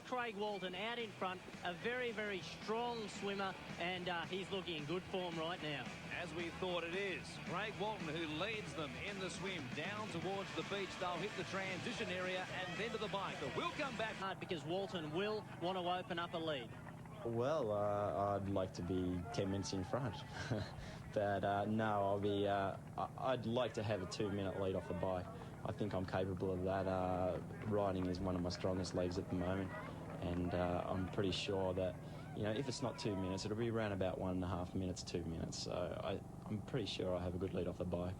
Craig Walton out in front, a very, very strong swimmer, and he's looking in good form right now. As we thought it is, Craig Walton who leads them in the swim down towards the beach. They'll hit the transition area and then to the bike. But we'll come back. Because Walton will want to open up a lead. Well, I'd like to be 10 minutes in front. But no, I'd like to have a 2-minute lead off the bike. I think I'm capable of that. Riding is one of my strongest legs at the moment. And I'm pretty sure that, you know, if it's not 2 minutes, it'll be around about 1.5 minutes, 2 minutes. So I'm pretty sure I have a good lead off the bike.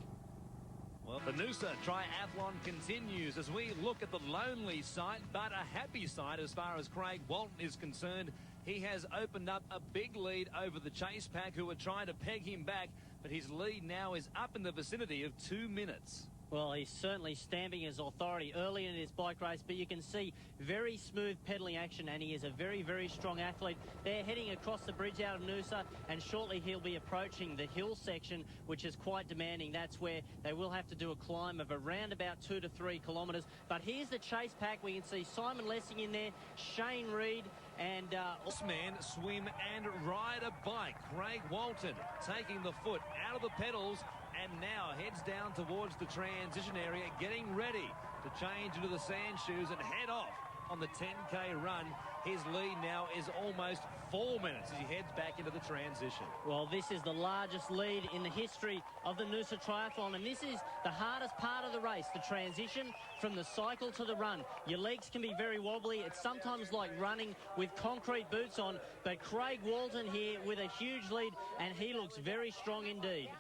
Well, the Noosa triathlon continues as we look at the lonely sight, but a happy sight as far as Craig Walton is concerned. He has opened up a big lead over the chase pack who are trying to peg him back, but his lead now is up in the vicinity of 2 minutes. Well, he's certainly stamping his authority early in his bike race, but you can see very smooth pedalling action, and he is a very, very strong athlete. They're heading across the bridge out of Noosa, and shortly he'll be approaching the hill section, which is quite demanding. That's where they will have to do a climb of around about 2 to 3 kilometres. But here's the chase pack. We can see Simon Lessing in there, Shane Reed, and this man swim and ride a bike. Craig Walton taking the foot out of the pedals and now heads down towards the transition area, getting ready to change into the sand shoes and head off on the 10K run. His lead now is almost 4 minutes as he heads back into the transition. Well, this is the largest lead in the history of the Noosa Triathlon, and this is the hardest part of the race, the transition from the cycle to the run. Your legs can be very wobbly. It's sometimes like running with concrete boots on, but Craig Walton here with a huge lead, and he looks very strong indeed.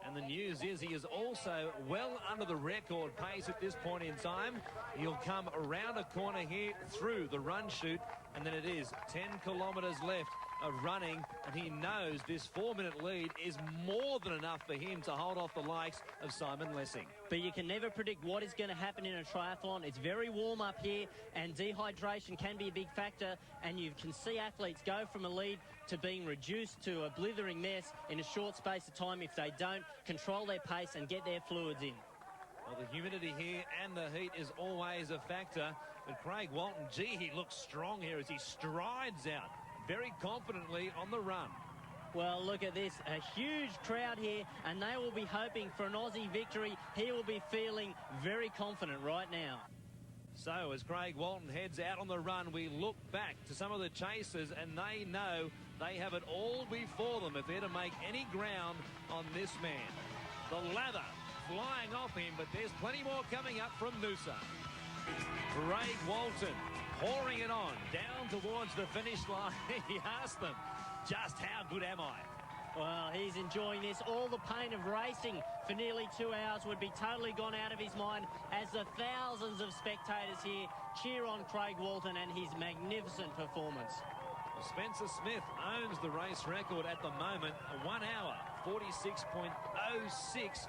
And the news is he is also well under the record pace at this point in time. He'll come around a corner here through the run chute, and then it is 10 kilometres left of running, and he knows this 4-minute lead is more than enough for him to hold off the likes of Simon Lessing. But you can never predict what is going to happen in a triathlon. It's very warm up here, and dehydration can be a big factor, and you can see athletes go from a lead to being reduced to a blithering mess in a short space of time if they don't control their pace and get their fluids in. Well, the humidity here and the heat is always a factor, but Craig Walton, gee, he looks strong here as he strides out very confidently on the run. Well, look at this, a huge crowd here, and they will be hoping for an Aussie victory. He will be feeling very confident right now. So as Craig Walton heads out on the run, we look back to some of the chasers, and they know they have it all before them if they're to make any ground on this man. The lather flying off him, but there's plenty more coming up from Noosa. Craig Walton pouring it on down towards the finish line. He asked them, just how good am I? Well, he's enjoying this. All the pain of racing for nearly 2 hours would be totally gone out of his mind as the thousands of spectators here cheer on Craig Walton and his magnificent performance. Well, Spencer Smith owns the race record at the moment, 1 hour 46.06.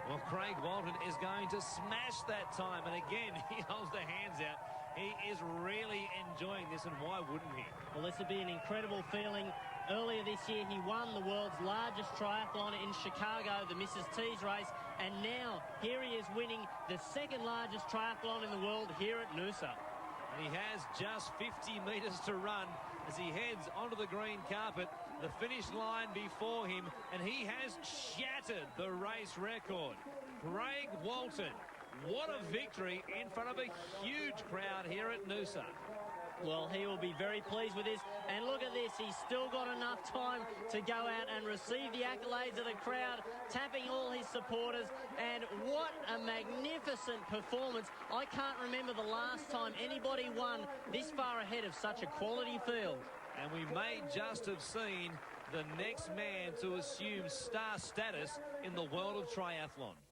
Well, Craig Walton is going to smash that time, and again he holds the hands out. He is really enjoying this, and why wouldn't he? Well, this would be an incredible feeling. Earlier this year, he won the world's largest triathlon in Chicago, the Mrs. T's race, and now here he is winning the second largest triathlon in the world here at Noosa. And he has just 50 metres to run as he heads onto the green carpet, the finish line before him, and he has shattered the race record. Craig Walton, what a victory in front of a huge crowd here at Noosa. Well, he will be very pleased with this. And look at this. He's still got enough time to go out and receive the accolades of the crowd, tapping all his supporters. And what a magnificent performance. I can't remember the last time anybody won this far ahead of such a quality field. And we may just have seen the next man to assume star status in the world of triathlon.